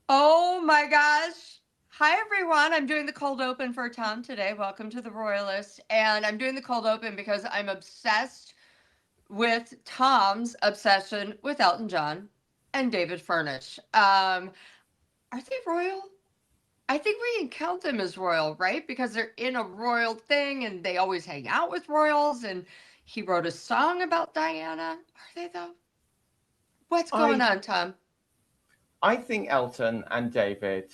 Oh my gosh. Hi everyone. I'm doing the cold open for Tom today. Welcome to the Royalist. And I'm doing the cold open because I'm obsessed with Tom's obsession with Elton John and David Furnish. Are they royal? I think we can count them as royal, right? Because they're in a royal thing and they always hang out with royals. And he wrote a song about Diana. Are they though? What's going I on, Tom? I think Elton and David,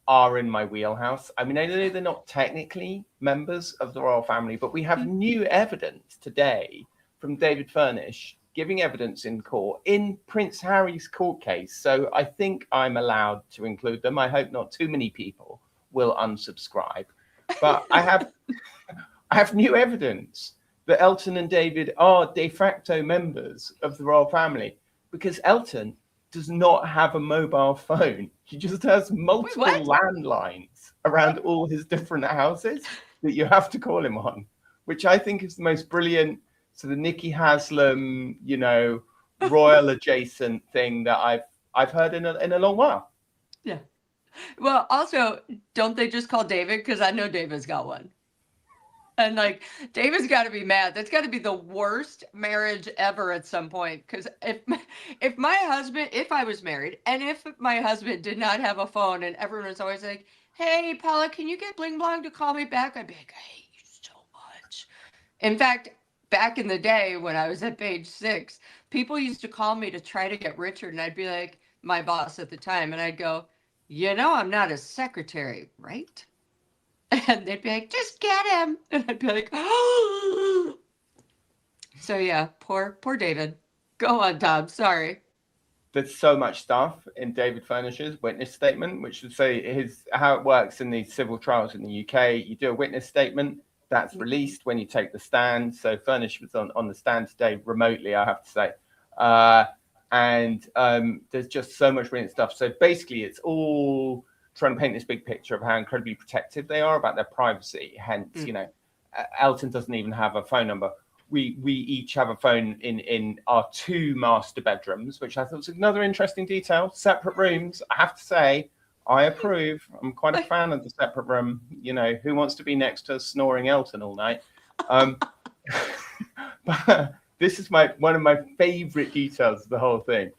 are in my wheelhouse. I mean, I know they're not technically members of the royal family, but we have new evidence today from David Furnish giving evidence in court in Prince Harry's court case. So I think I'm allowed to include them. I hope not too many people will unsubscribe. But I have new evidence that Elton and David are de facto members of the royal family because Elton does not have a mobile phone. He just has Wait, multiple what? landlines around all his different houses that you have to call him on, which I think is the most brilliant sort of Nicky Haslam, royal adjacent thing that I've heard in a long while. Yeah. Well, also, don't they just call David? Because I know David's got one. And like, David's got to be mad. That's got to be the worst marriage ever at some point. Because if my husband, if I was married, and if my husband did not have a phone, and everyone was always like, "Hey, Paula, can you get Bling Blong to call me back?" I'd be like, "I hate you so much." In fact, back in the day when I was at page 6, people used to call me to try to get Richard, and I'd be like, my boss at the time, and I'd go, I'm not a secretary, right? And they'd be like, just get him. And I'd be like, oh. So yeah, poor David. Go on, Tom. Sorry. There's so much stuff in David Furnish's witness statement, which would say his how it works in these civil trials in the UK. You do a witness statement that's released when you take the stand. So Furnish was on the stand today remotely, I have to say. Uh, and there's just so much brilliant stuff. So basically, it's all trying to paint this big picture of how incredibly protective they are about their privacy. Hence, Mm. Elton doesn't even have a phone number. We each have a phone in our two master bedrooms, which I thought was another interesting detail. Separate rooms. I have to say, I approve. I'm quite a fan of the separate room. Who wants to be next to snoring Elton all night? Um, but this is one of my favorite details of the whole thing.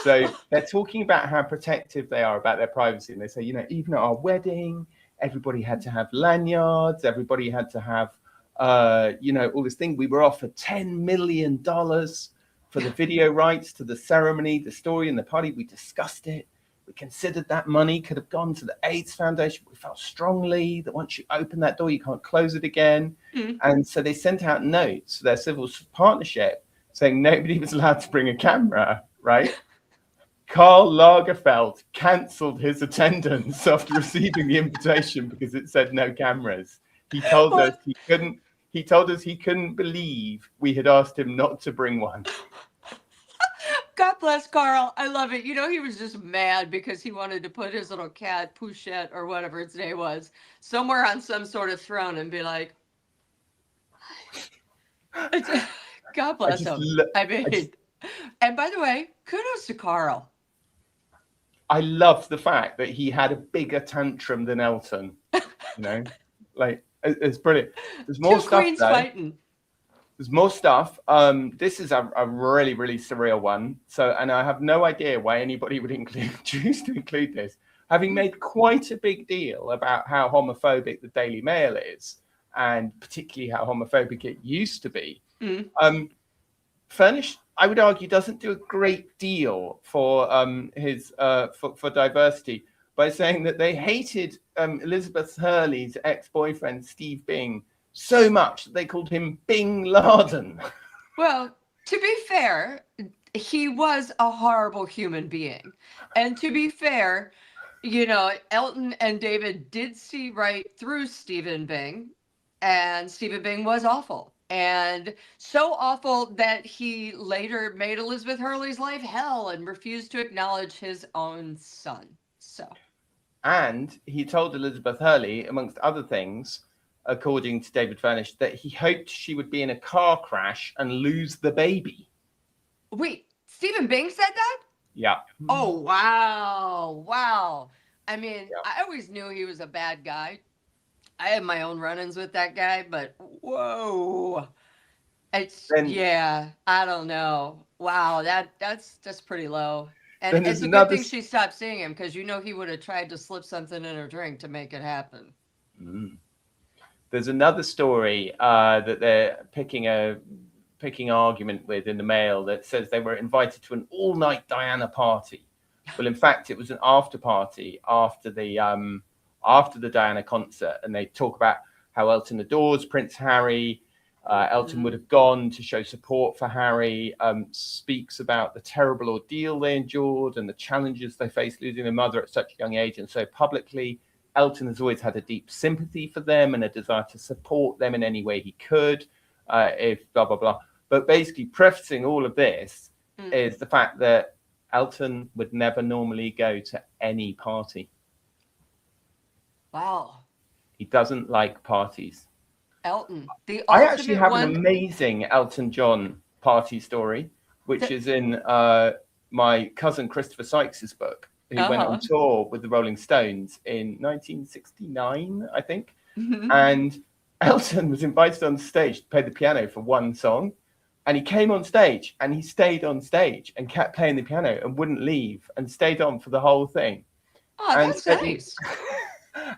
So they're talking about how protective they are about their privacy, and they say, even at our wedding, everybody had to have lanyards, everybody had to have all this thing. We were offered $10 million for the video rights to the ceremony, the story, and the party. We discussed it. We considered that money could have gone to the AIDS Foundation. We felt strongly that once you open that door, you can't close it again. Mm. And so they sent out notes for their civil partnership saying nobody was allowed to bring a camera, right? Karl Lagerfeld cancelled his attendance after receiving the invitation because it said no cameras. He told us Well, he couldn't. He told us he couldn't believe we had asked him not to bring one. God bless Carl. I love it. He was just mad because he wanted to put his little cat, Pouchette, or whatever its name was, somewhere on some sort of throne and be like, God I bless just, him. lo- I I just, mean, and by the way, kudos to Carl. I love the fact that he had a bigger tantrum than Elton. You know, like it's brilliant. There's more Two stuff queens though. fighting. There's more stuff. This is a really, really surreal one. So, and I have no idea why anybody would choose to include this, having made quite a big deal about how homophobic the Daily Mail is, and particularly how homophobic it used to be. Mm. Furnish, I would argue, doesn't do a great deal for his for diversity by saying that they hated Elizabeth Hurley's ex-boyfriend Steve Bing so much that they called him Bing Laden. Well, to be fair, he was a horrible human being. And to be fair, Elton and David did see right through Stephen Bing, and Stephen Bing was awful. And so awful that he later made Elizabeth Hurley's life hell and refused to acknowledge his own son. So, And he told Elizabeth Hurley, amongst other things, according to David Furnish, that he hoped she would be in a car crash and lose the baby. wait, Stephen Bing said that? Yeah. Oh, wow. Wow. I mean, Yeah. I always knew he was a bad guy. I had my own run-ins with that guy, but whoa. It's Then yeah, I don't know. Wow, that's pretty low. And then there's it's a good another. thing she stopped seeing him because you know he would have tried to slip something in her drink to make it happen. Mm. There's another story that they're picking argument with in the Mail that says they were invited to an all-night Diana party. Well, in fact, it was an after party after the Diana concert, and they talk about how Elton adores Prince Harry. Elton would Mhm. have gone to show support for Harry. Speaks about the terrible ordeal they endured and the challenges they faced losing their mother at such a young age, and so publicly Elton has always had a deep sympathy for them and a desire to support them in any way he could, if blah, blah, blah. But basically, prefacing all of this Mm. is the fact that Elton would never normally go to any party. Wow. He doesn't like parties. Elton, the I actually ultimate have an one. amazing Elton John party story, which That, is in my cousin Christopher Sykes's book. He went on uh-huh. tour with the Rolling Stones in 1969, I think. Mhm. And Elton was invited on stage to play the piano for one song. And he came on stage and he stayed on stage and kept playing the piano and wouldn't leave and stayed on for the whole thing. Oh, And that's at the, nice.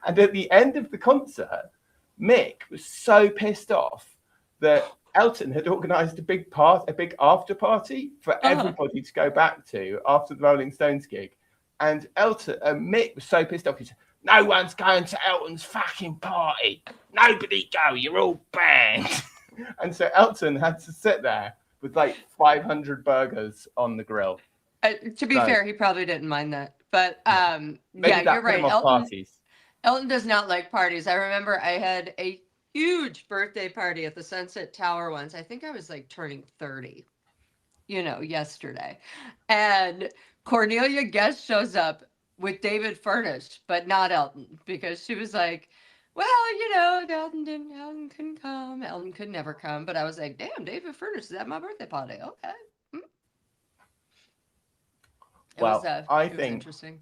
and at the end of the concert, Mick was so pissed off that Elton had organised a big after party for Uh-huh. everybody to go back to after the Rolling Stones gig. And Mick was so pissed off. He said, "No one's going to Elton's fucking party. Nobody go. You're all banned." And so Elton had to sit there with like 500 burgers on the grill. To be So fair, he probably didn't mind that. But yeah, yeah, maybe you're that put him right. off parties. Elton does not like parties. I remember I had a huge birthday party at the Sunset Tower once. I think I was like turning 30, yesterday. And Cornelia Guest shows up with David Furnish, but not Elton, because she was like, well, Elton couldn't come. Elton could never come. But I was like, damn, David Furnish is at my birthday party. Okay. Mm. Well, I It was think interesting.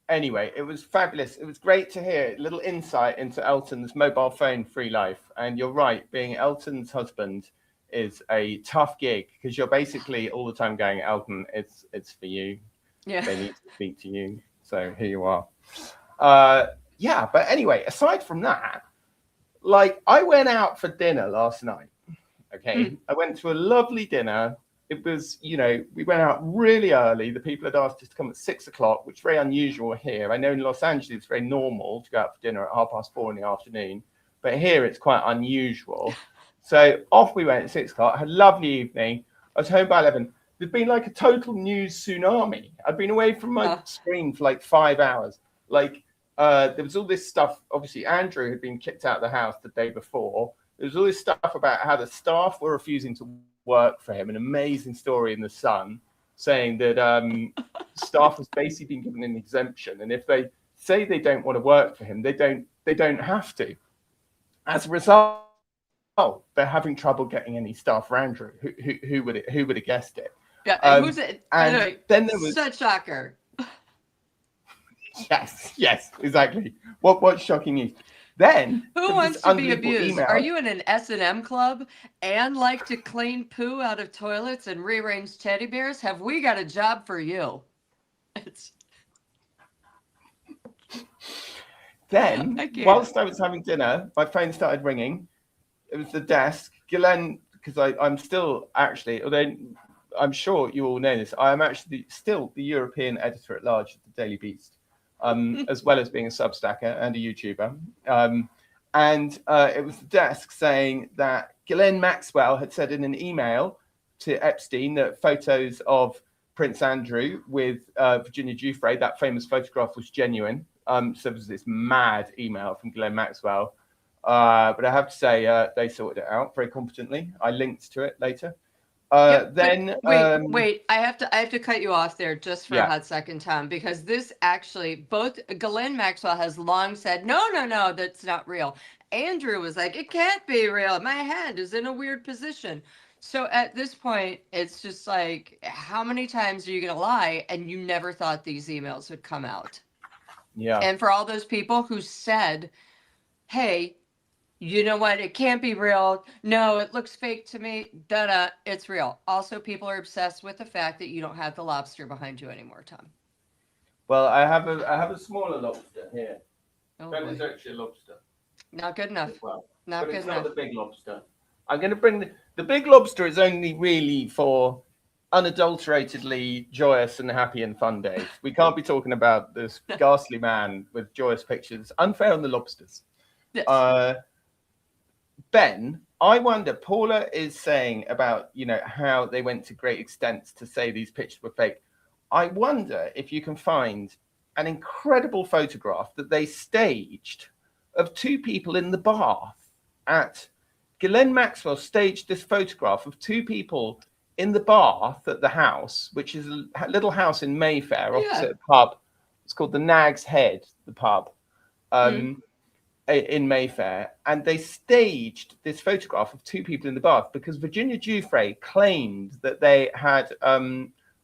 anyway, it was fabulous. It was great to hear a little insight into Elton's mobile phone free life. And you're right, being Elton's husband is a tough gig because you're basically all the time going, Elton, it's for you. Yeah. They need to speak to you. So here you are. Yeah, but anyway, aside from that, like I went out for dinner last night. Okay. I went to a lovely dinner. It was, we went out really early. The people had asked us to come at 6 o'clock, which is very unusual here. I know in Los Angeles, it's very normal to go out for dinner at 4:30 in the afternoon, but here it's quite unusual. So off we went at 6 o'clock. I had a lovely evening. I was home by 11. There'd been like a total news tsunami. I'd been away from my Uh, screen for like 5 hours. Like there was all this stuff. Obviously, Andrew had been kicked out of the house the day before. There was all this stuff about how the staff were refusing to work for him. An amazing story in the Sun saying that staff has basically been given an exemption, and if they say they don't want to work for him, they don't have to. As a result, they're having trouble getting any staff for Andrew. Who would have guessed it? yeah. Who's it? By the And way, then there was such shocker. yes, exactly. What's shocking news? Then Who there was this wants to be unbelievable abused? Are email. you in an S&M club and like to clean poo out of toilets and rearrange teddy bears? Have we got a job for you? It's Then, I can't. whilst I was having dinner, my phone started ringing. It was the desk. Ghislaine, because I'm still actually, although I'm sure you all know this, I am actually still the European editor at large of the Daily Beast, as well as being a Substacker and a YouTuber. And it was the desk saying that Ghislaine Maxwell had said in an email to Epstein that photos of Prince Andrew with Virginia Giuffre, that famous photograph, was genuine. So there was this mad email from Ghislaine Maxwell. But I have to say, they sorted it out very competently. I linked to it later. Yep, but Then, wait. I have to cut you off there just for a yeah, hot second, Tom, because this actually both Ghislaine Maxwell has long said, no, that's not real. Andrew was like, it can't be real. My hand is in a weird position. So at this point, it's just like, how many times are you going to lie? And you never thought these emails would come out. Yeah. And for all those people who said, hey, you know what? It can't be real. No, it looks fake to me. Da-da, it's real. Also, people are obsessed with the fact that you don't have the lobster behind you anymore, Tom. Well, I have a smaller lobster here. Oh That is boy. actually a lobster Not good as enough. well, Not but good it's not enough. the big lobster. I'm going to bring the big lobster is only really for unadulteratedly joyous and happy and fun days. We can't be talking about this ghastly man with joyous pictures. Unfair on the lobsters. Yes. Uh, Ben, I wonder. Paula is saying about how they went to great extents to say these pictures were fake. I wonder if you can find an incredible photograph that they staged of two people in the bath at Ghislaine Maxwell staged this photograph of two people in the bath at the house, which is a little house in Mayfair Yeah. opposite a pub. It's called the Nag's Head, the pub. Mm. In Mayfair, and they staged this photograph of two people in the bath because Virginia Giuffre claimed that they had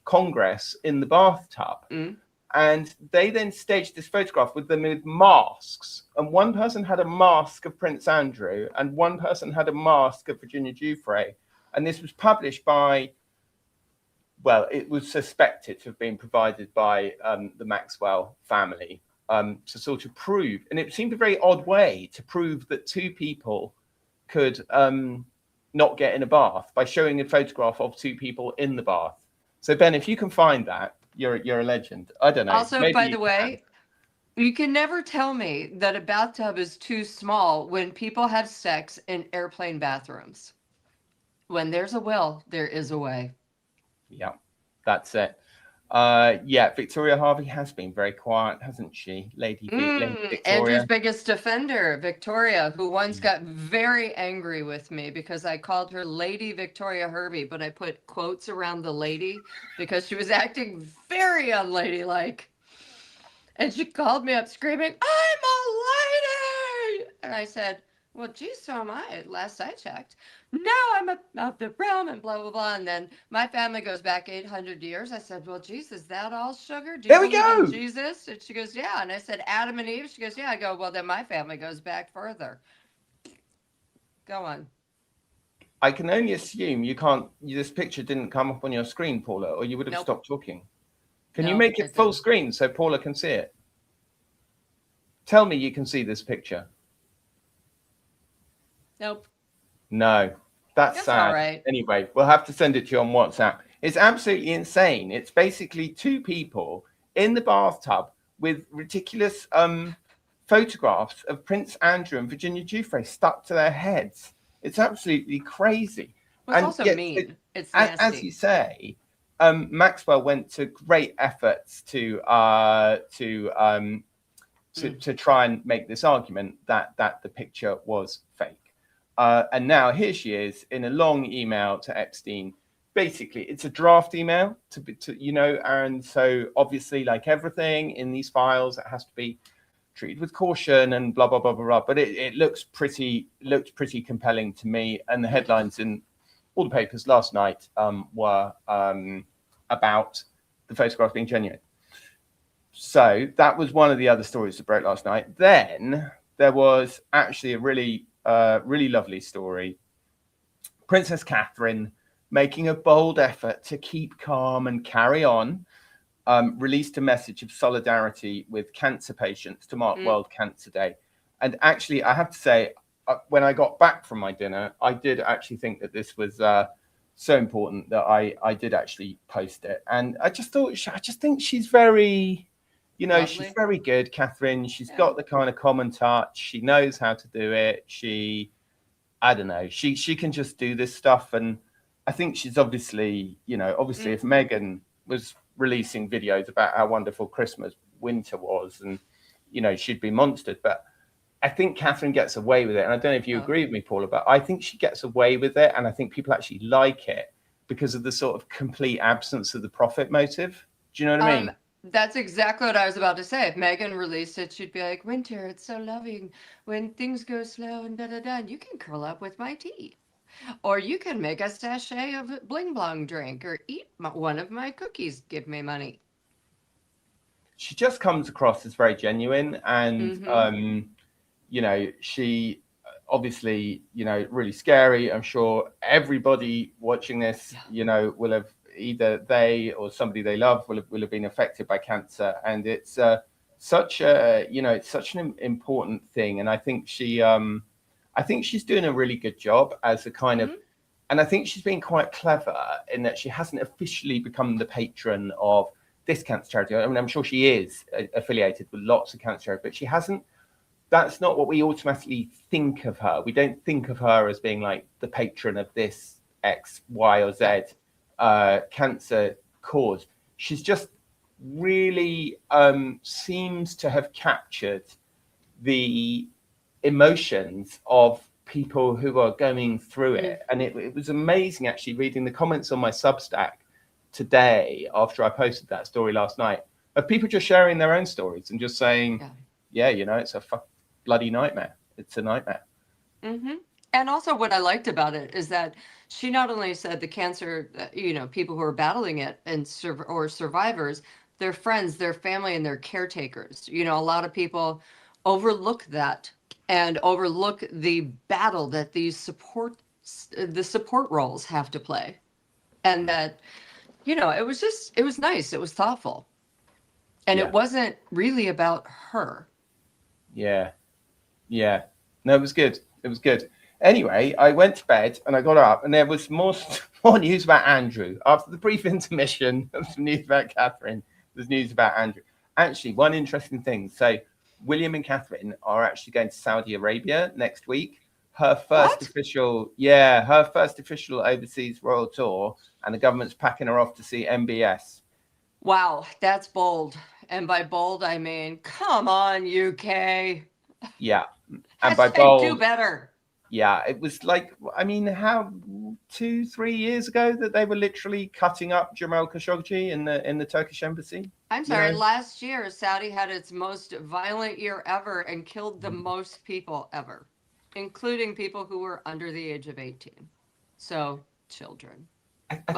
Congress in the bathtub. Mm. And they then staged this photograph with them with masks. And one person had a mask of Prince Andrew, and one person had a mask of Virginia Giuffre. And this was published by, well, it was suspected to have been provided by the Maxwell family. To sort of prove, and it seemed a very odd way to prove that two people could not get in a bath by showing a photograph of two people in the bath. So Ben, if you can find that, you're a legend. I don't know. Also, Maybe by you the can. way, you can never tell me that a bathtub is too small when people have sex in airplane bathrooms. When there's a will, there is a way. Yeah, that's it. Yeah, Victoria Harvey has been very quiet, hasn't she, Lady Andrew's Victoria? biggest defender, Victoria, who once got very angry with me because I called her Lady Victoria Hervey, but I put quotes around the lady because she was acting very unladylike. And she called me up screaming, I'm a lady! And I said, well, geez, so am I. Last I checked. Now I'm of the realm and blah, blah, blah. And then my family goes back 800 years. I said, well, geez, is that all, sugar? Do you There we believe in go. Jesus? And she goes, yeah. And I said, Adam and Eve? She goes, yeah. I go, well, then my family goes back further. Go on. I can only assume you can't. This picture didn't come up on your screen, Paula, or you would have Nope. stopped talking. Can you No, make it it full didn't. screen so Paula can see it? Tell me you can see this picture. Nope. No, that's That's sad. all right. Anyway, we'll have to send it to you on WhatsApp. It's absolutely insane. It's basically two people in the bathtub with ridiculous photographs of Prince Andrew and Virginia Giuffre stuck to their heads. It's absolutely crazy. Well, it's And also yet, mean. It's as you nasty. say, Maxwell went to great efforts to try and make this argument that the picture was fake. And now here she is in a long email to Epstein. Basically, it's a draft email and so obviously, like everything in these files, it has to be treated with caution and blah blah blah blah blah. But it looked pretty compelling to me. And the headlines in all the papers last night were about the photograph being genuine. So that was one of the other stories that broke last night. Then there was actually a really lovely story. Princess Catherine, making a bold effort to keep calm and carry on, released a message of solidarity with cancer patients to mark World Cancer Day. And actually, I have to say, when I got back from my dinner, I did actually think that this was so important that I did actually post it. And I just think she's very, Lovely. she's very good, Catherine. She's got the kind of common touch. She knows how to do it. I don't know. She can just do this stuff. And I think she's obviously if Meghan was releasing videos about how wonderful Christmas winter was, and she'd be monstered. But I think Catherine gets away with it. And I don't know if you agree with me, Paula, but I think she gets away with it. And I think people actually like it because of the sort of complete absence of the profit motive. Do you know what I mean? That's exactly what I was about to say. If Meghan released it, she'd be like, winter, it's so loving when things go slow and da da da. And you can curl up with my tea. Or you can make a sachet of bling blong drink or eat one of my cookies. Give me money. She just comes across as very genuine, and Mm-hmm. she obviously, really scary. I'm sure everybody watching this, Yeah. will have either they or somebody they love will have been affected by cancer, and it's it's such an important thing, and I think she's doing a really good job as a kind of, Mm-hmm. and I think she's been quite clever in that she hasn't officially become the patron of this cancer charity. I mean, I'm sure she is affiliated with lots of cancer charities, but she hasn't. That's not what we automatically think of her. We don't think of her as being like the patron of this X, Y, or Yeah. Z cancer cause. She's just really seems to have captured the emotions of people who are going through Mm. it. And it was amazing actually reading the comments on my Substack today after I posted that story last night of people just sharing their own stories and just saying, Yeah. yeah, it's a bloody nightmare. It's a nightmare. Mm-hmm. And also, what I liked about it is that she not only said the cancer, people who are battling it and or survivors, their friends, their family, and their caretakers. A lot of people overlook that and overlook the battle that the support roles have to play, and that it was nice, it was thoughtful, and it Yeah, wasn't really about her. yeah, yeah. No, it was good. It was good. Anyway, I went to bed and I got up, and there was more more news about Andrew. After the brief intermission of some news about Catherine, there's news about Andrew. Actually, one interesting thing. So, William and Catherine are actually going to Saudi Arabia next week. What? Her first official overseas royal tour, and the government's packing her off to see MBS. Wow, that's bold. And by bold, I mean, come on, UK. Yeah, and by Hashtag do bold, better. yeah, it was like, I mean, how 2-3 years ago that they were literally cutting up Jamal Khashoggi in the Turkish embassy. I'm You sorry, know, last year, Saudi had its most violent year ever and killed the most people ever, including people who were under the age of 18. So, children. But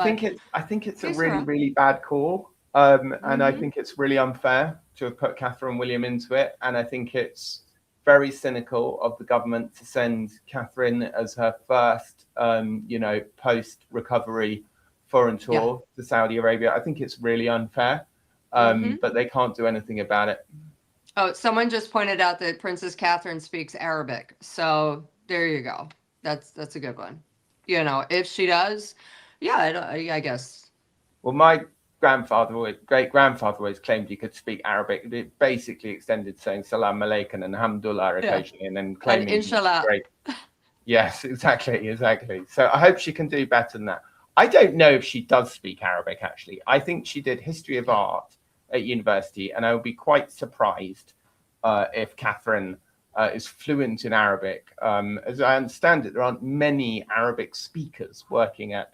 I think it's a these are really up. really bad call, and I Mm-hmm. think it's really unfair to have put Catherine and William into it, and I think it's very cynical of the government to send Catherine as her first, post recovery foreign Yeah. tour to Saudi Arabia. I think it's really unfair, Mm-hmm. but they can't do anything about it. Oh, someone just pointed out that Princess Catherine speaks Arabic. So there you go. That's a good one. If she does, yeah, I guess. Well, my great grandfather always claimed he could speak Arabic. It basically extended saying salam alaikum and hamdulillah Yeah. occasionally, and then And claiming he was inshallah. great. Yes, exactly. So I hope she can do better than that. I don't know if she does speak Arabic, actually. I think she did history of Yeah. art at university, and I would be quite surprised if Catherine is fluent in Arabic. As I understand it, there aren't many Arabic speakers working at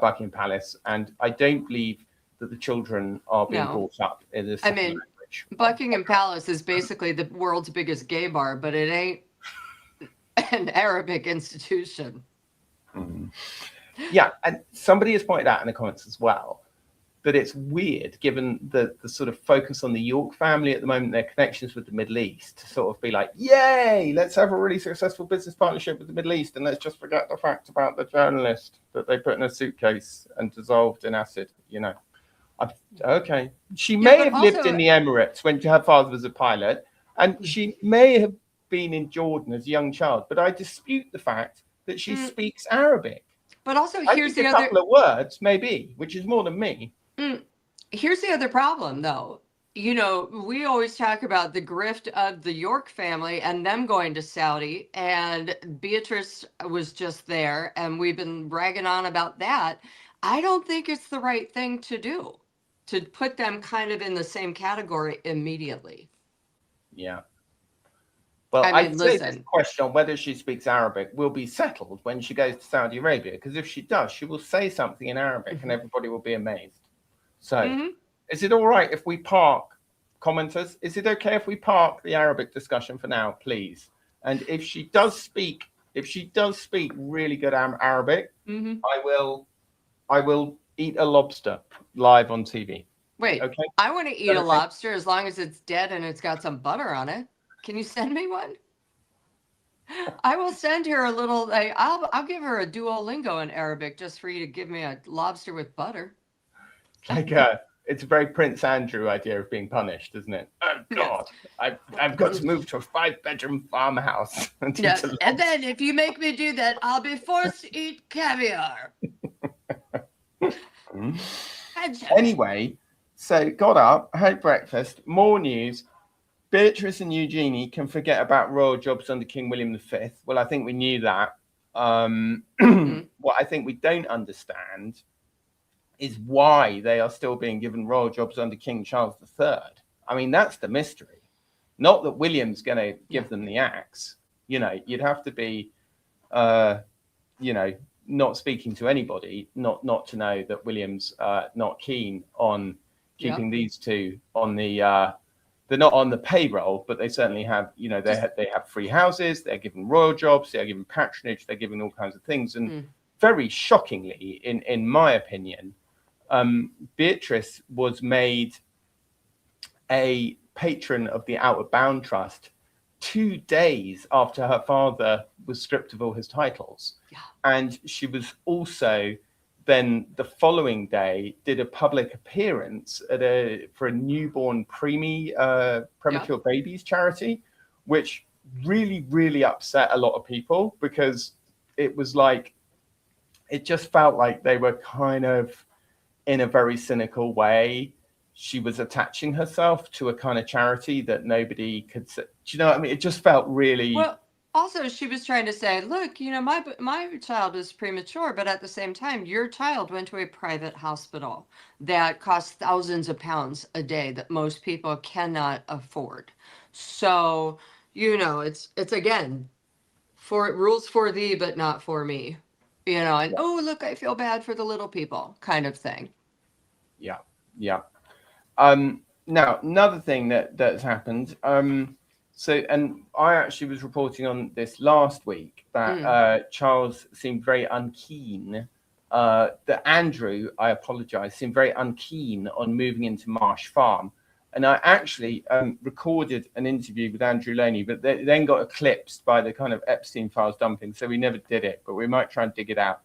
Buckingham Palace, and I don't believe that the children are being No. brought up in a I second mean, language. Buckingham Palace is basically the world's biggest gay bar, but it ain't an Arabic institution. Mm. Yeah, and somebody has pointed out in the comments as well that it's weird, given the sort of focus on the York family at the moment, their connections with the Middle East, to sort of be like, yay, let's have a really successful business partnership with the Middle East, and let's just forget the fact about the journalist that they put in a suitcase and dissolved in acid. Okay. She Yeah, may but have lived in also, the Emirates when her father was a pilot, and she may have been in Jordan as a young child, but I dispute the fact that she mm, speaks Arabic. but also I here's think the a other. couple of words, maybe, which is more than me. Mm, Here's the other problem, though. We always talk about the grift of the York family and them going to Saudi, and Beatrice was just there, and we've been ragging on about that. I don't think it's the right thing to do to put them kind of in the same category immediately. Yeah. Well, I I'd mean, say this listen. question on whether she speaks Arabic will be settled when she goes to Saudi Arabia, because if she does, she will say something in Arabic and Hmm. everybody will be amazed. So, Hmm. is it all right if we park, commenters? Is it okay if we park the Arabic discussion for now, please? And if she does speak if she does speak really good Arabic, Mm-hmm. I will eat a lobster live on TV. Wait, Okay. I want to eat a Okay. lobster as long as it's dead and it's got some butter on it. Can you send me one? I will send her a little. I'll give her a Duolingo in Arabic just for you to give me a lobster with butter. Like it's a very Prince Andrew idea of being punished, isn't it? Oh God, Yes. I've got to move to a 5-bedroom farmhouse and eat Yes. a And lobster. then if you make me do that, I'll be forced to eat caviar. Anyway, so got up, had breakfast, more news. Beatrice and Eugenie can forget about royal jobs under King William V. Well, I think we knew that. What I think we don't understand is why they are still being given royal jobs under King Charles III. I mean, that's the mystery. Not that William's going to give them the axe. You know, you'd have to be, you know, not speaking to anybody, not to know that William's not keen on keeping these two on the. They're not on the payroll, but they certainly have. You know, they have free houses. They're given royal jobs. They're given patronage. They're given all kinds of things. And very shockingly, in my opinion, Beatrice was made a patron of the Outward Bound Trust 2 days after her father was stripped of all his titles. Yeah. And she was also then the following day did a public appearance for a newborn premature babies charity, which really, really upset a lot of people because it was like, it just felt like they were kind of, in a very cynical way, she was attaching herself to a kind of charity that nobody could say. Do you know what I mean? It just felt really... Well, also, she was trying to say, look, you know, my child is premature, but at the same time, your child went to a private hospital that costs thousands of pounds a day that most people cannot afford. So, you know, it's again, for rules for thee, but not for me. You know, and oh, look, I feel bad for the little people kind of thing. Yeah, yeah. Now, another thing that's happened, so, and I actually was reporting on this last week that Charles seemed very unkeen, that Andrew, I apologize, seemed very unkeen on moving into Marsh Farm. And I actually recorded an interview with Andrew Loney, but they then got eclipsed by the kind of Epstein files dumping. So we never did it, but we might try and dig it out.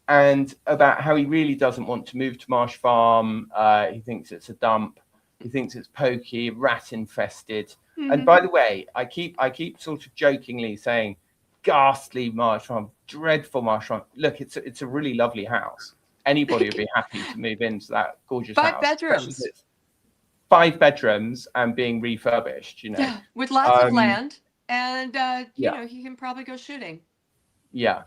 And about how he really doesn't want to move to Marsh Farm. He thinks it's a dump. He thinks it's pokey, rat infested. And by the way, I keep sort of jokingly saying, ghastly Marsh Farm, dreadful Marsh Farm. Look, it's a really lovely house. Anybody would be happy to move into that gorgeous house. 5 bedrooms. 5 bedrooms and being refurbished, you know. Yeah, with lots of land. And, you know, he can probably go shooting. Yeah.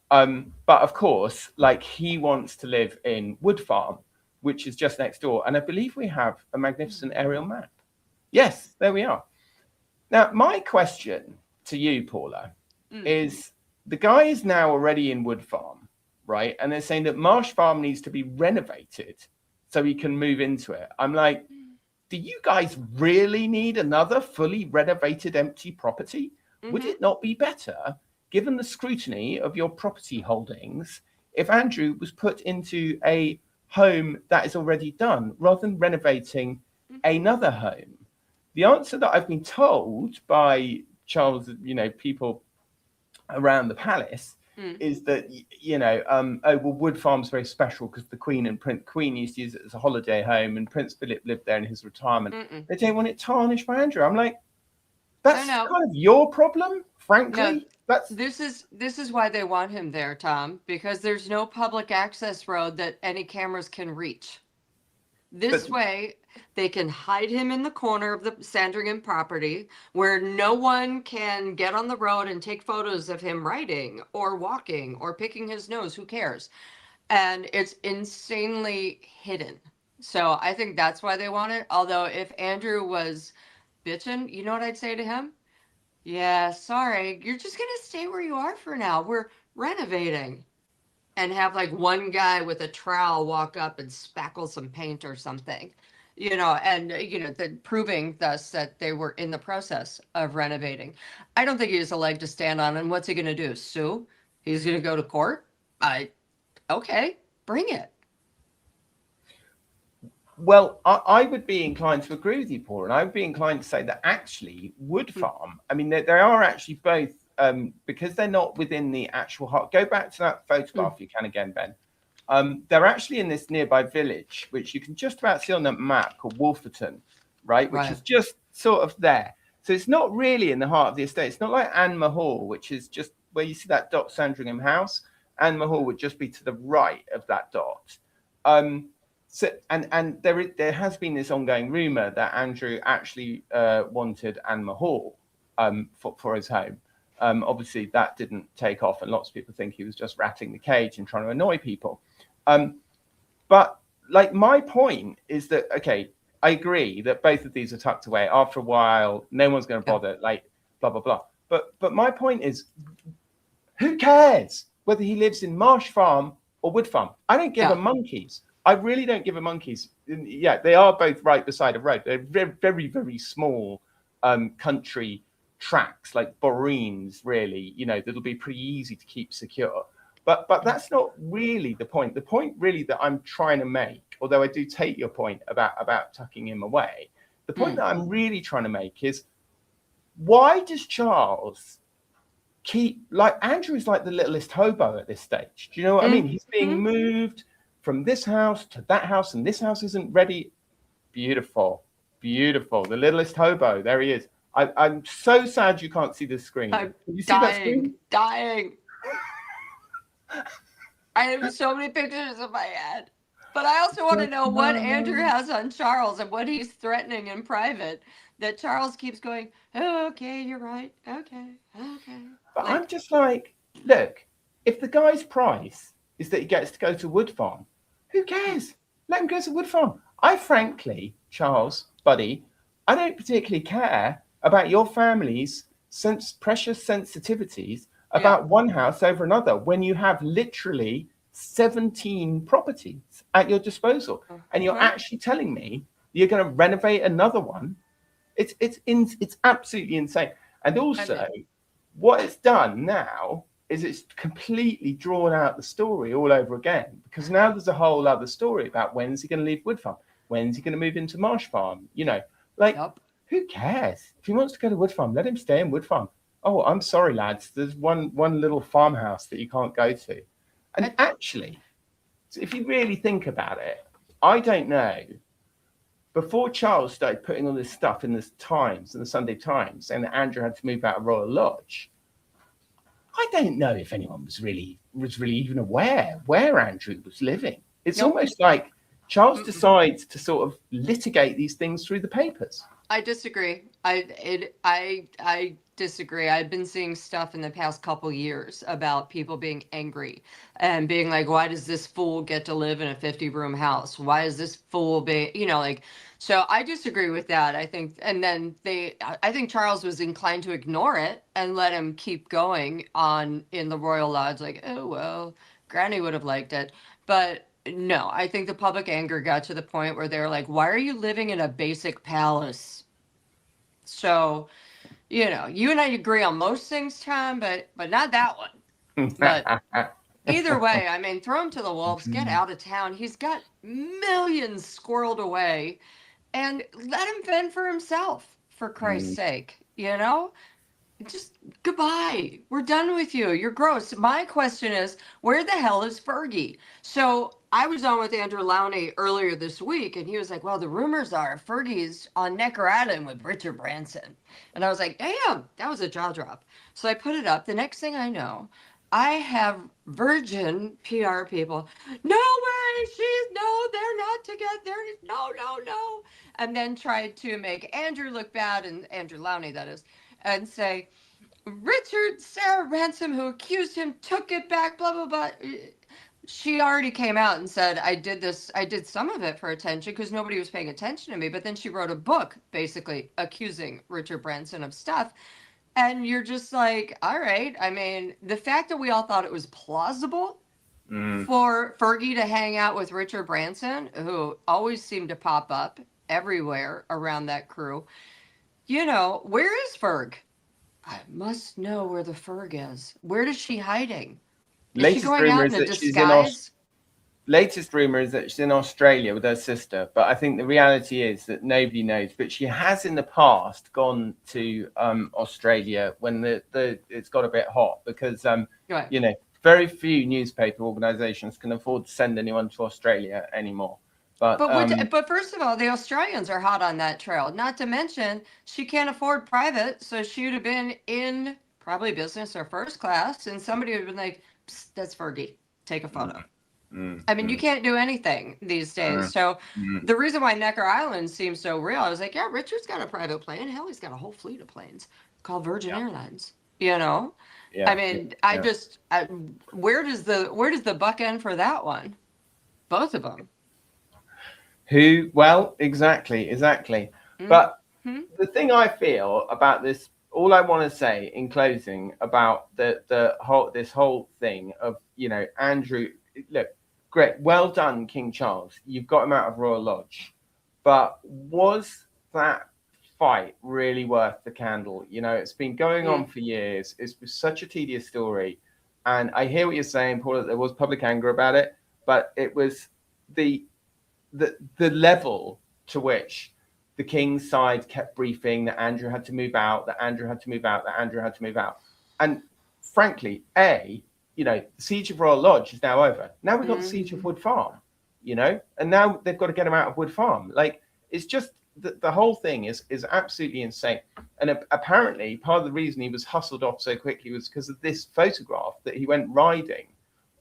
But of course, like, he wants to live in Wood Farm, which is just next door. And I believe we have a magnificent aerial map. Yes, there we are. Now, my question to you, Paula, is the guy is now already in Wood Farm, right? And they're saying that Marsh Farm needs to be renovated so he can move into it. I'm like, do you guys really need another fully renovated empty property? Would it not be better, given the scrutiny of your property holdings, if Andrew was put into a home that is already done rather than renovating another home? The answer that I've been told by Charles, you know, people around the palace is that, you know, oh, well, Wood Farm's very special because the Queen and Queen used to use it as a holiday home and Prince Philip lived there in his retirement. They don't want it tarnished by Andrew. I'm like, that's kind of your problem, frankly. No, this is why they want him there, Tom, because there's no public access road that any cameras can reach. This way, they can hide him in the corner of the Sandringham property where no one can get on the road and take photos of him riding or walking or picking his nose. Who cares? And it's insanely hidden. So I think that's why they want it. Although if Andrew was bitching, you know what I'd say to him? Yeah, sorry. You're just going to stay where you are for now. We're renovating. And have like one guy with a trowel walk up and spackle some paint or something. and proving thus that they were in the process of renovating. I don't think he has a leg to stand on. And what's he going to do? Sue? He's going to go to court? Okay, bring it. Well, I would be inclined to agree with you, Paul, and I would be inclined to say that actually Wood Farm, I mean, they are actually both, because they're not within the actual heart. Go back to that photograph you can again, Ben. They're actually in this nearby village, which you can just about see on the map, called Wolferton, right? Which is just sort of there. So it's not really in the heart of the estate. It's not like Anne Hall, which is just where you see that dot Sandringham house. Anne Hall would just be to the right of that dot. So and there has been this ongoing rumor that Andrew actually wanted Anne Hall for his home. Obviously, that didn't take off, and lots of people think he was just ratting the cage and trying to annoy people. But like, my point is that, okay, I agree that both of these are tucked away. After a while, no one's going to bother, like, blah, blah, blah. But my point is, who cares whether he lives in Marsh Farm or Wood Farm? I don't give a monkeys. I really don't give a monkeys. Yeah, they are both right beside a road. They're very, very, very small country tracks, like boreens, really, that'll be pretty easy to keep secure. But that's not really the point. The point really that I'm trying to make, although I do take your point about tucking him away, the point that I'm really trying to make is, why does Charles keep, like, Andrew is like the littlest hobo at this stage. Do you know what I mean? He's being moved from this house to that house, and this house isn't ready. Beautiful. The littlest hobo. There he is. I'm so sad you can't see the screen. I'm Can you see that screen? dying. I have so many pictures in my head. But I also want to know what Andrew has on Charles and what he's threatening in private, that Charles keeps going, oh, okay, you're right. Okay. But I'm just like, look, if the guy's price is that he gets to go to Wood Farm, who cares? Let him go to Wood Farm. I frankly, Charles, buddy, I don't particularly care about your family's precious sensitivities about one house over another when you have literally 17 properties at your disposal, and you're actually telling me you're going to renovate another one. It's absolutely insane. And also, what it's done now is it's completely drawn out the story all over again, because now there's a whole other story about when's he going to leave Wood Farm, when's he going to move into Marsh Farm. Who cares? If he wants to go to Wood Farm, let him stay in Wood Farm. Oh, I'm sorry, lads, there's one little farmhouse that you can't go to. And actually, if you really think about it, I don't know. Before Charles started putting all this stuff in the Times and the Sunday Times, saying that Andrew had to move out of Royal Lodge, I don't know if anyone was really even aware where Andrew was living. It's almost like Charles decides to sort of litigate these things through the papers. I disagree. I disagree. I've been seeing stuff in the past couple years about people being angry and being like, why does this fool get to live in a 50-room house? Why is this fool be, so I disagree with that. I think, and then I think Charles was inclined to ignore it and let him keep going on in the Royal Lodge, like, oh, well, Granny would have liked it. But no, I think the public anger got to the point where they're like, why are you living in a basic palace? So, you and I agree on most things, Tom, but not that one. But either way, I mean, throw him to the wolves, get out of town. He's got millions squirreled away, and let him fend for himself, for Christ's sake, Just goodbye. We're done with you. You're gross. My question is, where the hell is Fergie? So I was on with Andrew Lowney earlier this week, and he was like, well, the rumors are Fergie's on Necker Island with Richard Branson. And I was like, damn, that was a jaw drop. So I put it up. The next thing I know, I have Virgin PR people. No way. They're not together. No. And then tried to make Andrew look bad, and Andrew Lowney, that is, and say, Sarah Ransom, who accused him, took it back, blah, blah, blah. She already came out and said, I did some of it for attention because nobody was paying attention to me. But then she wrote a book basically accusing Richard Branson of stuff. And you're just like, all right. I mean, the fact that we all thought it was plausible for Fergie to hang out with Richard Branson, who always seemed to pop up everywhere around that crew. You know, where is Ferg? I must know where the Ferg is. Where is she hiding? Is she Latest going rumor out is in a that disguise? latest rumor is that she's in Australia with her sister, but I think the reality is that nobody knows. But she has in the past gone to Australia when the it's got a bit hot because Right. you know, very few newspaper organisations can afford to send anyone to Australia anymore. But But first of all, the Australians are hot on that trail. Not to mention, she can't afford private, so she would have been in probably business or first class, and somebody would have been like, "Psst, that's Fergie. Take a photo." I mean, you can't do anything these days. So the reason why Necker Island seems so real, I was like, yeah, Richard's got a private plane. Hell, he's got a whole fleet of planes called Virgin Airlines. You know, I yeah, mean, yeah. where does the buck end for that one? Both of them. Who? Well, exactly. But Mm-hmm. the thing I feel about this, all I want to say in closing about the whole this whole thing of, you know, Andrew. Look, great, well done, King Charles. You've got him out of Royal Lodge, but was that fight really worth the candle? You know, it's been going on for years. It's such a tedious story, and I hear what you're saying, Paul. That there was public anger about it, but it was the the level to which the King's side kept briefing that Andrew had to move out, that Andrew had to move out, that Andrew had to move out. And frankly, you know, the siege of Royal Lodge is now over. Now we've got the siege of Wood Farm, you know, and now they've got to get him out of Wood Farm. Like, it's just the whole thing is absolutely insane. And apparently part of the reason he was hustled off so quickly was because of this photograph that he went riding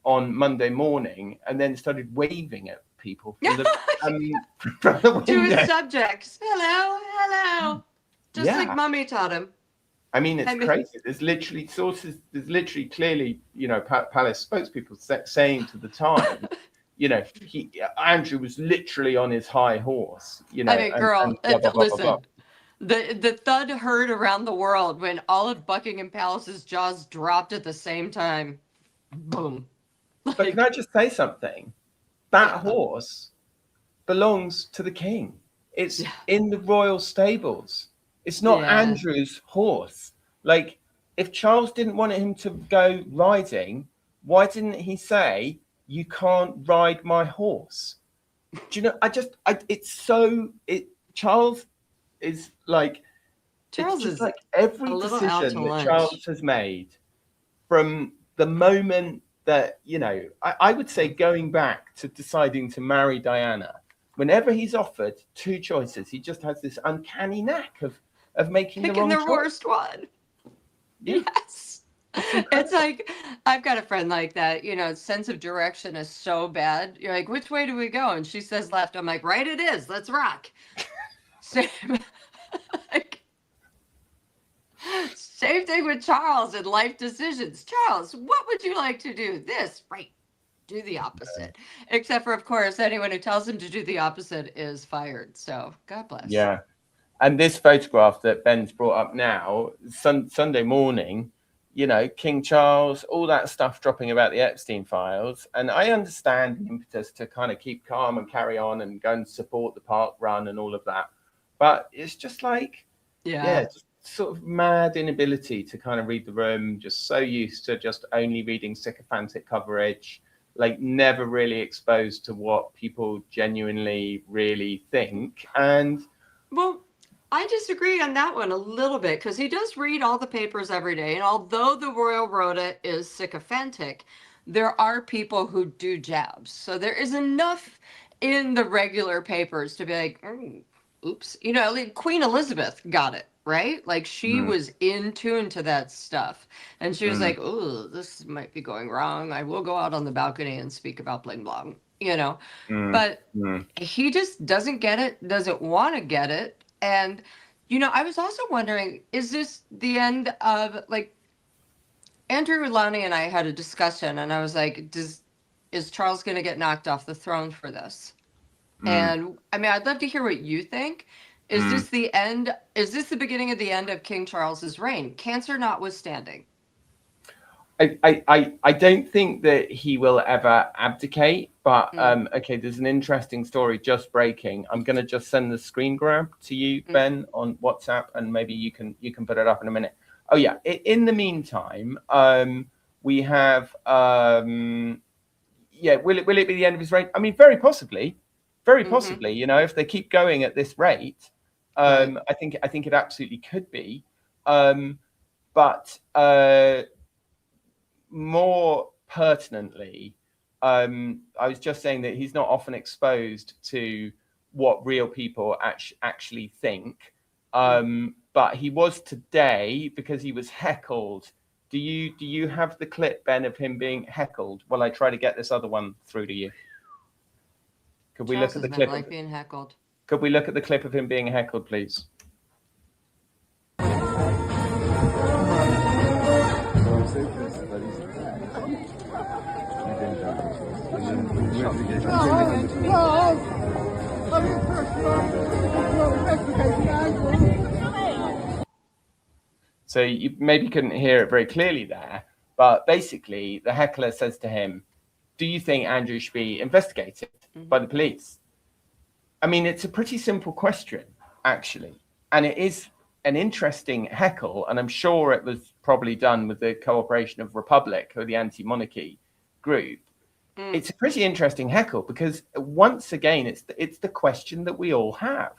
on Monday morning and then started waving at people from the from the window. To his subjects. Hello. Just like Mummy taught him. I mean, it's crazy. There's literally sources. There's literally clearly, you know, palace spokespeople saying to the Time, you know, Andrew was literally on his high horse. You know, I mean, girl, and blah, blah, blah, listen. blah, blah. The thud heard around the world when all of Buckingham Palace's jaws dropped at the same time. Boom. But can I just say something? That horse belongs to the King. It's in the royal stables. It's not Andrew's horse. Like, if Charles didn't want him to go riding, why didn't he say, "You can't ride my horse"? Do you know? Charles is like, Charles it's is like every decision that Charles has made from the moment that, you know, I would say going back to deciding to marry Diana, whenever he's offered two choices, he just has this uncanny knack of making picking the the wrong worst one. Yeah. Yes. It's like, I've got a friend like that, you know, sense of direction is so bad. You're like, which way do we go? And she says left. I'm like, right it is. Let's rock. Same, same thing with Charles and life decisions. Charles, what would you like to do? This, right. Do the opposite. Except for, of course, anyone who tells him to do the opposite is fired. So God bless. Yeah. And this photograph that Ben's brought up now, Sunday morning, you know, King Charles, all that stuff dropping about the Epstein files. And I understand the impetus to kind of keep calm and carry on and go and support the park run and all of that. But it's just like, just sort of mad inability to kind of read the room, just so used to just only reading sycophantic coverage, like never really exposed to what people genuinely really think. And well, I disagree on that one a little bit because he does read all the papers every day. And although the Royal Rota is sycophantic, there are people who do jabs. So there is enough in the regular papers to be like, oops. You know, like Queen Elizabeth got it, right? Like she was in tune to that stuff. And she was like, oh, this might be going wrong. I will go out on the balcony and speak about bling blong, you know. But he just doesn't get it, doesn't want to get it. And, you know, I was also wondering, is this the end of, like, Andrew Lonnie and I had a discussion, and I was like, is Charles going to get knocked off the throne for this? And, I mean, I'd love to hear what you think. Is this the end? Is this the beginning of the end of King Charles's reign, cancer notwithstanding? I don't think that he will ever abdicate, but okay, there's an interesting story just breaking. I'm going to just send the screen grab to you, Ben, on WhatsApp, and maybe you can put it up in a minute. Oh yeah, in the meantime, we have yeah, will it be the end of his reign? I mean, very possibly, you know, if they keep going at this rate, Right. I think it absolutely could be. But more pertinently, I was just saying that he's not often exposed to what real people actually think. But he was today because he was heckled. Do you have the clip, Ben, of him being heckled? While I try to get this other one through to you. Could we look at the clip? Like being heckled. Could we look at the clip of him being heckled, please? So you maybe couldn't hear it very clearly there, but basically the heckler says to him, do you think Andrew should be investigated by the police? I mean, it's a pretty simple question, actually. And it is an interesting heckle, and I'm sure it was probably done with the cooperation of Republic, or the anti-monarchy group. It's a pretty interesting heckle because once again, it's the question that we all have.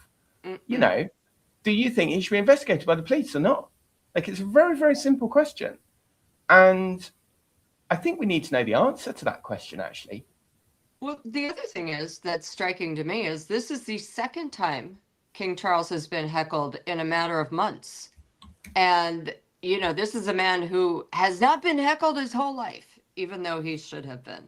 You know, do you think he should be investigated by the police or not? Like, it's a very, very simple question. And I think we need to know the answer to that question, actually. Well, the other thing is that's striking to me is this is the second time King Charles has been heckled in a matter of months. And, you know, this is a man who has not been heckled his whole life, even though he should have been.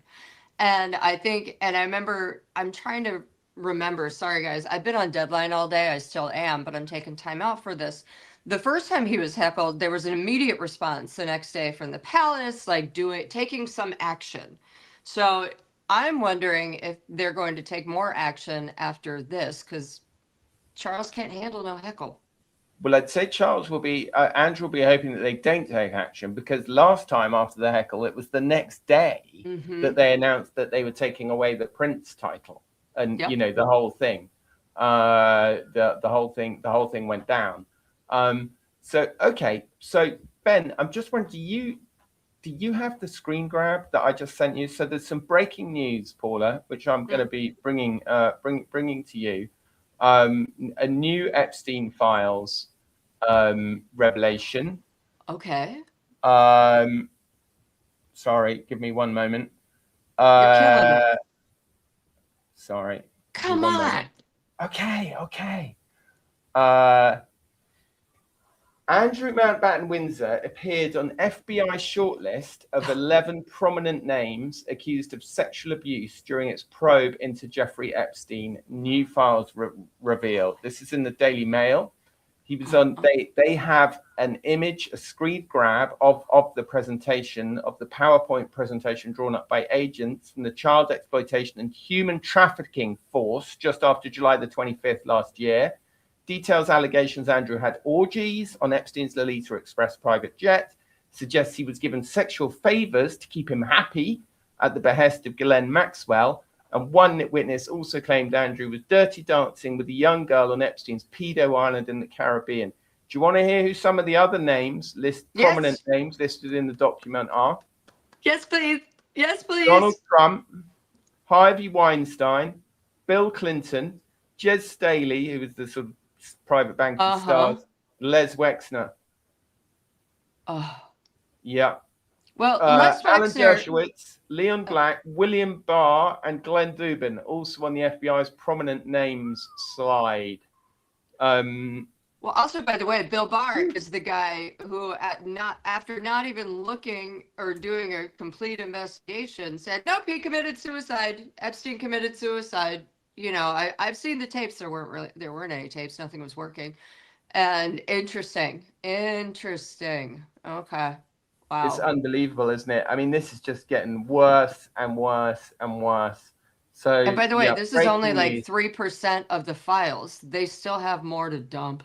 And I think, and I remember, I'm trying to remember, sorry guys, I've been on deadline all day. I still am, but I'm taking time out for this. The first time he was heckled, there was an immediate response the next day from the palace, like taking some action. So I'm wondering if they're going to take more action after this, because Charles can't handle no heckle. Well, I'd say Charles will be, Andrew will be hoping that they don't take action, because last time after the heckle, it was the next day that they announced that they were taking away the Prince title, and you know, the whole thing, the whole thing went down. So okay, so Ben, I'm just wondering, do you have the screen grab that I just sent you? So there's some breaking news, Paula, which I'm going to be bringing to you. A new Epstein files revelation. Okay. Sorry, give me one moment. You're killing it. Sorry. Come on. Moment. Okay. Andrew Mountbatten Windsor appeared on FBI shortlist of 11 prominent names accused of sexual abuse during its probe into Jeffrey Epstein. New files revealed. This is in the Daily Mail. He was on. They have an image, a screen grab of the presentation, of the PowerPoint presentation drawn up by agents from the Child Exploitation and Human Trafficking Force just after July the 25th last year. Details allegations Andrew had orgies on Epstein's Lolita Express private jet, suggests he was given sexual favors to keep him happy at the behest of Ghislaine Maxwell. And one witness also claimed Andrew was dirty dancing with a young girl on Epstein's pedo island in the Caribbean. Do you want to hear who some of the other names, prominent names listed in the document are? Yes, please. Yes, please. Donald Trump, Harvey Weinstein, Bill Clinton, Jez Staley, who was the sort of private banking stars, Les Wexner. Yeah. Well, Les Wexner, Alan Dershowitz, Leon Black, William Barr, and Glenn Dubin, also on the FBI's prominent names slide. Well, also, by the way, Bill Barr is the guy who, after not even looking or doing a complete investigation, said, nope, he committed suicide. Epstein committed suicide. You know, I've seen the tapes. There weren't any tapes. Nothing was working. And interesting. Okay. Wow. It's unbelievable, isn't it? I mean, this is just getting worse and worse and worse. So, and by the way, this is only like 3% of the files. They still have more to dump.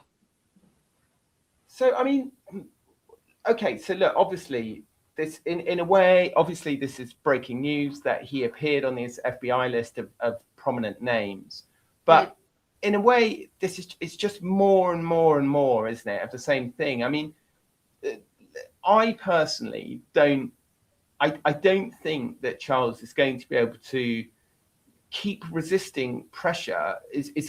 So, I mean, okay. So look, obviously this in a way, obviously this is breaking news that he appeared on this FBI list of prominent names, but in a way, it's just more and more and more, isn't it, of the same thing? I mean, I personally don't think that Charles is going to be able to keep resisting pressure.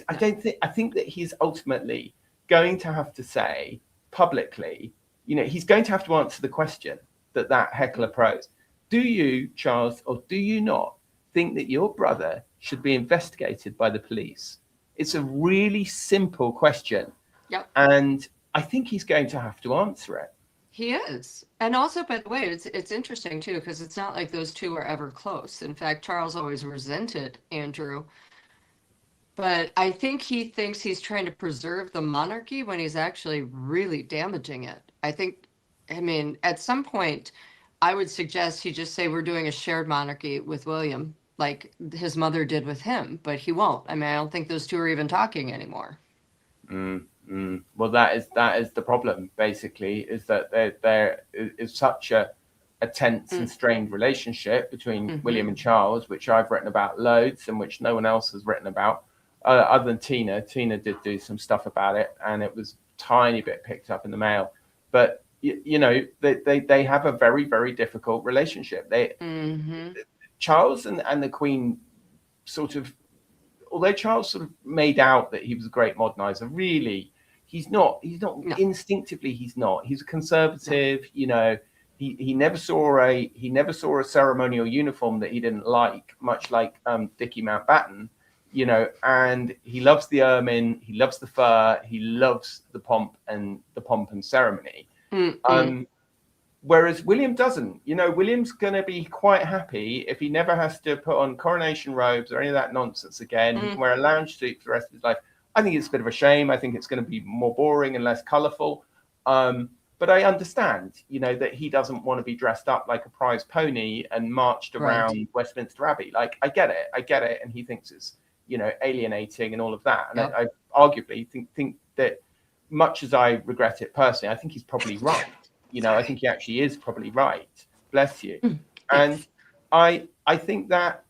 I think that he's ultimately going to have to say publicly, he's going to have to answer the question that heckler posed. Do you, Charles, or do you not think that your brother should be investigated by the police? It's a really simple question. Yep. And I think he's going to have to answer it. He is. And also, by the way, it's interesting, too, because it's not like those two were ever close. In fact, Charles always resented Andrew. But I think he thinks he's trying to preserve the monarchy when he's actually really damaging it. I mean, at some point, I would suggest he just say we're doing a shared monarchy with William, like his mother did with him, but he won't. I mean, I don't think those two are even talking anymore. Well, that is the problem, basically, is that there is such a tense and strained relationship between William and Charles, which I've written about loads and which no one else has written about, other than Tina. Tina did do some stuff about it, and it was a tiny bit picked up in the mail. But they have a very, very difficult relationship. Charles and the Queen sort of, although Charles sort of made out that he was a great modernizer, really, he's not. No. Instinctively, he's not. He's a conservative. No. He never saw a ceremonial uniform that he didn't like, much like Dickie Mountbatten, and he loves the ermine, he loves the fur, he loves the pomp and ceremony. Whereas William doesn't. William's going to be quite happy if he never has to put on coronation robes or any of that nonsense again. He can wear a lounge suit for the rest of his life. I think it's a bit of a shame. I think it's going to be more boring and less colourful. But I understand, that he doesn't want to be dressed up like a prize pony and marched around Westminster Abbey. Like, I get it. And he thinks it's, alienating and all of that. And I arguably think that, much as I regret it personally, I think he's probably right. I think he actually is probably right. Bless you. And I think that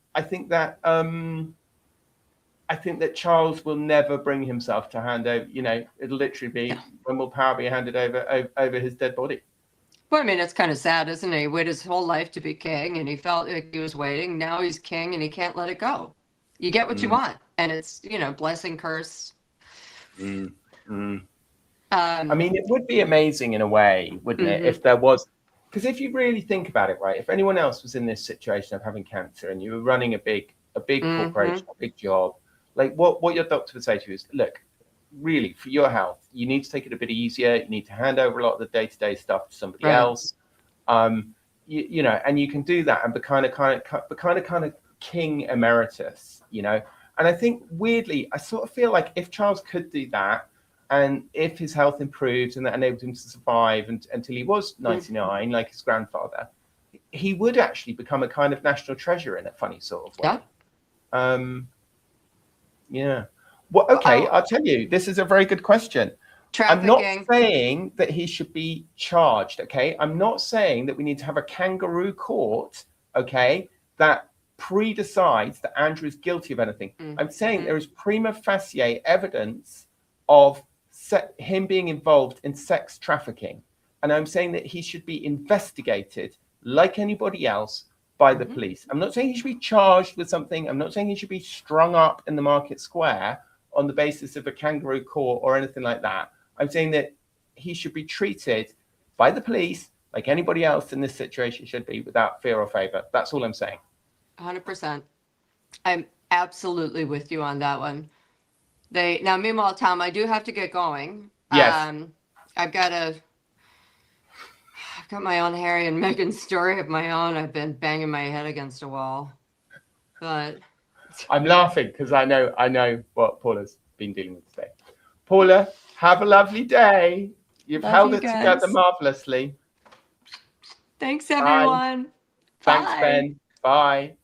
Charles will never bring himself to hand over. It'll literally be when will power be handed over his dead body. Well, I mean, it's kind of sad, isn't it? He waited his whole life to be king, and he felt like he was waiting. Now he's king, and he can't let it go. You get what you want, and it's blessing, curse. I mean, it would be amazing in a way, wouldn't it, if there was, because if you really think about it, right, if anyone else was in this situation of having cancer and you were running a big corporation, a big job, like what your doctor would say to you is, look, really, for your health, you need to take it a bit easier. You need to hand over a lot of the day-to-day stuff to somebody else. And you can do that and become kind of king emeritus, And I think weirdly, I sort of feel like if Charles could do that, and if his health improved and that enabled him to survive until he was 99, like his grandfather, he would actually become a kind of national treasure in a funny sort of way. Yeah. Well, okay, I'll tell you, this is a very good question. Trafficking. I'm not saying that he should be charged, okay? I'm not saying that we need to have a kangaroo court, okay, that pre-decides that Andrew is guilty of anything. I'm saying there is prima facie evidence of him being involved in sex trafficking. And I'm saying that he should be investigated like anybody else by the police. I'm not saying he should be charged with something. I'm not saying he should be strung up in the market square on the basis of a kangaroo court or anything like that. I'm saying that he should be treated by the police like anybody else in this situation should be, without fear or favor. That's all I'm saying. 100%. I'm absolutely with you on that one. Now, meanwhile, Tom, I do have to get going. Yes. I've got my own Harry and Meghan story of my own. I've been banging my head against a wall, but I'm laughing because I know what Paula's been dealing with today. Paula, have a lovely day. You've held it together marvelously. Thanks, everyone. Thanks, Ben. Bye.